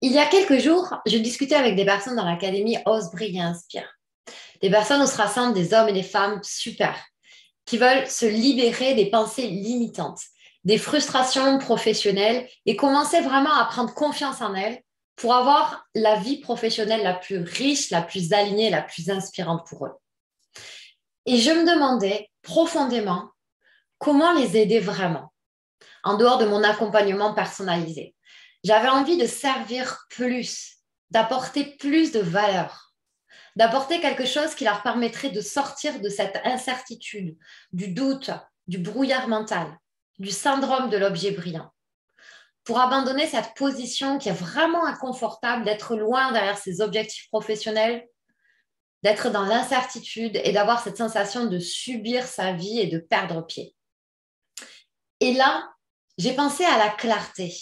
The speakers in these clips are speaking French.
Il y a quelques jours, je discutais avec des personnes dans l'académie Ose, Brille et Inspire. Des personnes où se rassemblent des hommes et des femmes super, qui veulent se libérer des pensées limitantes, des frustrations professionnelles et commencer vraiment à prendre confiance en elles pour avoir la vie professionnelle la plus riche, la plus alignée, la plus inspirante pour eux. Et je me demandais profondément comment les aider vraiment, en dehors de mon accompagnement personnalisé. J'avais envie de servir plus, d'apporter plus de valeur, d'apporter quelque chose qui leur permettrait de sortir de cette incertitude, du doute, du brouillard mental, du syndrome de l'objet brillant, pour abandonner cette position qui est vraiment inconfortable d'être loin derrière ses objectifs professionnels, d'être dans l'incertitude et d'avoir cette sensation de subir sa vie et de perdre pied. Et là, j'ai pensé à la clarté.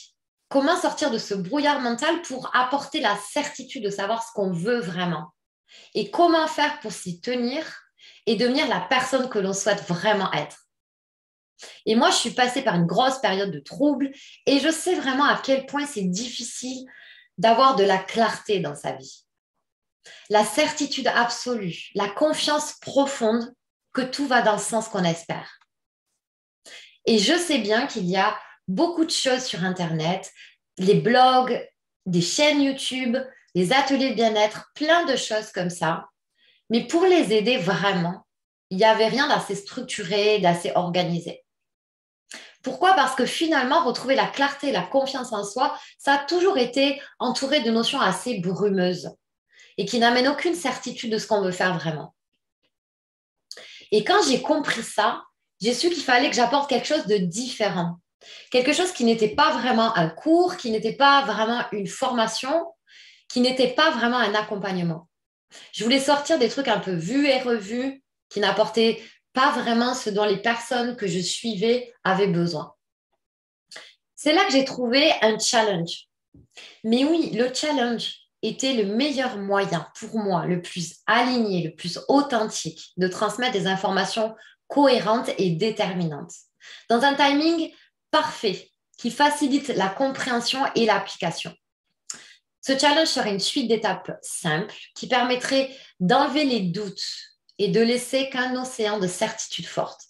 Comment sortir de ce brouillard mental pour apporter la certitude de savoir ce qu'on veut vraiment? Et comment faire pour s'y tenir et devenir la personne que l'on souhaite vraiment être? Et moi, je suis passée par une grosse période de troubles et je sais vraiment à quel point c'est difficile d'avoir de la clarté dans sa vie. La certitude absolue, la confiance profonde que tout va dans le sens qu'on espère. Et je sais bien qu'il y a beaucoup de choses sur Internet, les blogs, des chaînes YouTube, des ateliers de bien-être, plein de choses comme ça. Mais pour les aider vraiment, il n'y avait rien d'assez structuré, d'assez organisé. Pourquoi? Parce que finalement, retrouver la clarté, la confiance en soi, ça a toujours été entouré de notions assez brumeuses et qui n'amènent aucune certitude de ce qu'on veut faire vraiment. Et quand j'ai compris ça, j'ai su qu'il fallait que j'apporte quelque chose de différent. Quelque chose qui n'était pas vraiment un cours, qui n'était pas vraiment une formation, qui n'était pas vraiment un accompagnement. Je voulais sortir des trucs un peu vus et revus, qui n'apportaient pas vraiment ce dont les personnes que je suivais avaient besoin. C'est là que j'ai trouvé un challenge. Mais oui, le challenge était le meilleur moyen pour moi, le plus aligné, le plus authentique de transmettre des informations cohérentes et déterminantes, dans un timing parfait qui facilite la compréhension et l'application. Ce challenge serait une suite d'étapes simples qui permettrait d'enlever les doutes et de laisser qu'un océan de certitude forte.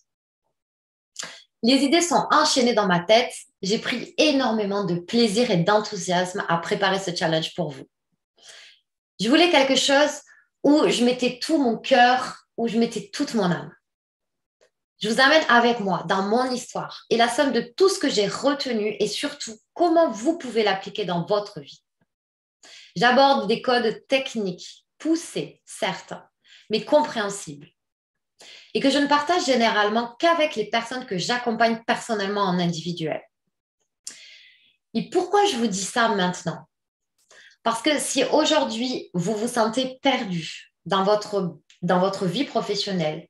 Les idées sont enchaînées dans ma tête. J'ai pris énormément de plaisir et d'enthousiasme à préparer ce challenge pour vous. Je voulais quelque chose où je mettais tout mon cœur, où je mettais toute mon âme. Je vous amène avec moi dans mon histoire et la somme de tout ce que j'ai retenu et surtout comment vous pouvez l'appliquer dans votre vie. J'aborde des codes techniques, poussés, certes, mais compréhensibles. Et que je ne partage généralement qu'avec les personnes que j'accompagne personnellement en individuel. Et pourquoi je vous dis ça maintenant? Parce que si aujourd'hui, vous vous sentez perdu dans votre vie professionnelle,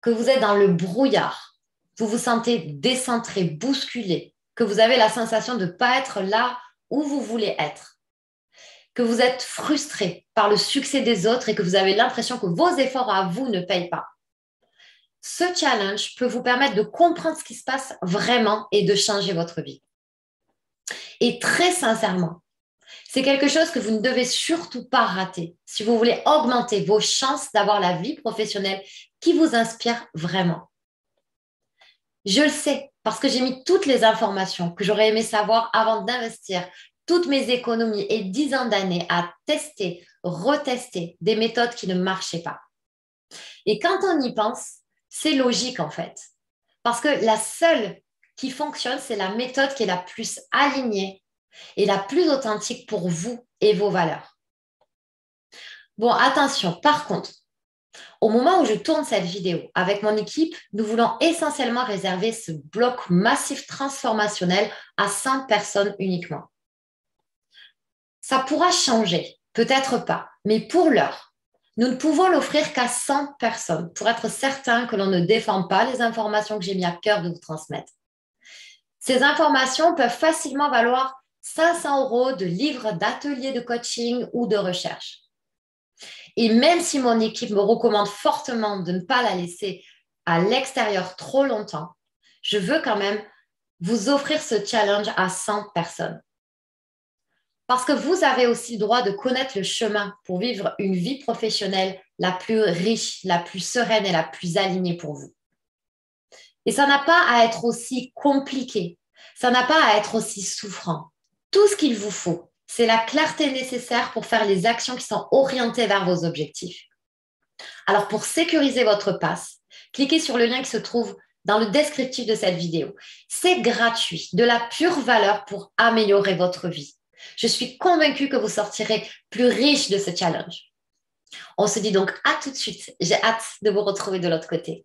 que vous êtes dans le brouillard, vous vous sentez décentré, bousculé, que vous avez la sensation de ne pas être là où vous voulez être, que vous êtes frustré par le succès des autres et que vous avez l'impression que vos efforts à vous ne payent pas, ce challenge peut vous permettre de comprendre ce qui se passe vraiment et de changer votre vie. Et très sincèrement, c'est quelque chose que vous ne devez surtout pas rater si vous voulez augmenter vos chances d'avoir la vie professionnelle qui vous inspire vraiment. Je le sais parce que j'ai mis toutes les informations que j'aurais aimé savoir avant d'investir toutes mes économies et 10 ans d'années à tester, retester des méthodes qui ne marchaient pas. Et quand on y pense, c'est logique en fait. Parce que la seule qui fonctionne, c'est la méthode qui est la plus alignée et la plus authentique pour vous et vos valeurs. Bon, attention, par contre, au moment où je tourne cette vidéo avec mon équipe, nous voulons essentiellement réserver ce bloc massif transformationnel à 100 personnes uniquement. Ça pourra changer, peut-être pas, mais pour l'heure, nous ne pouvons l'offrir qu'à 100 personnes pour être certain que l'on ne défend pas les informations que j'ai mis à cœur de vous transmettre. Ces informations peuvent facilement valoir 500 € de livres d'ateliers de coaching ou de recherche. Et même si mon équipe me recommande fortement de ne pas la laisser à l'extérieur trop longtemps, je veux quand même vous offrir ce challenge à 100 personnes. Parce que vous avez aussi le droit de connaître le chemin pour vivre une vie professionnelle la plus riche, la plus sereine et la plus alignée pour vous. Et ça n'a pas à être aussi compliqué, ça n'a pas à être aussi souffrant. Tout ce qu'il vous faut, c'est la clarté nécessaire pour faire les actions qui sont orientées vers vos objectifs. Alors, pour sécuriser votre passe, cliquez sur le lien qui se trouve dans le descriptif de cette vidéo. C'est gratuit, de la pure valeur pour améliorer votre vie. Je suis convaincue que vous sortirez plus riche de ce challenge. On se dit donc à tout de suite. J'ai hâte de vous retrouver de l'autre côté.